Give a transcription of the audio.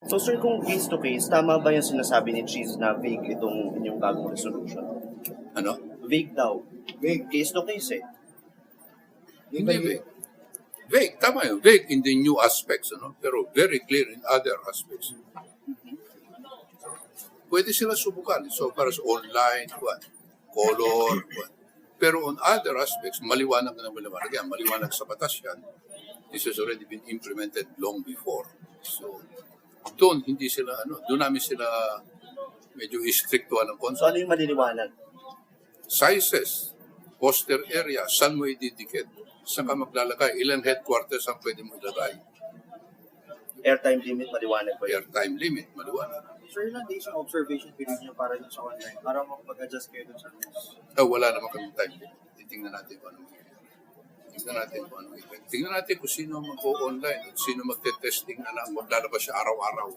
So sir, kung case to case, tama ba yung sinasabi ni Cheese na vague itong inyong bagong resolution? Ano? Vague daw. Vague. Case to case eh. Hindi vague. Vague, tama yun. Vague in the new aspects, ano? Pero very clear in other aspects. Pwede sila subukan. So, para sa online, color, Pero on other aspects, maliwanag na maliwanag yan. Maliwanag sa batas yan. This has already been implemented long before. So, doon hindi sila, doon namin sila medyo istriktuhan ng So konsa. ano yung maliliwanag? Sizes, poster area, saan mo ididikit, saan ka maglalagay, ilang headquarters ang pwede mo ilagay, Airtime limit, maliwanag ba yun? airtime limit, maliwanag. Sir, ilan days yung observation period nyo para dun sa online? Para makapag-adjust kayo dun sa news? Wala naman kami time limit. Titingnan natin kung anong mangyayari. Tingnan natin kung anong mangyayari. Tingnan natin kung sino mag-go-online at sino magte-testing na lang, maglalabas siya araw-araw.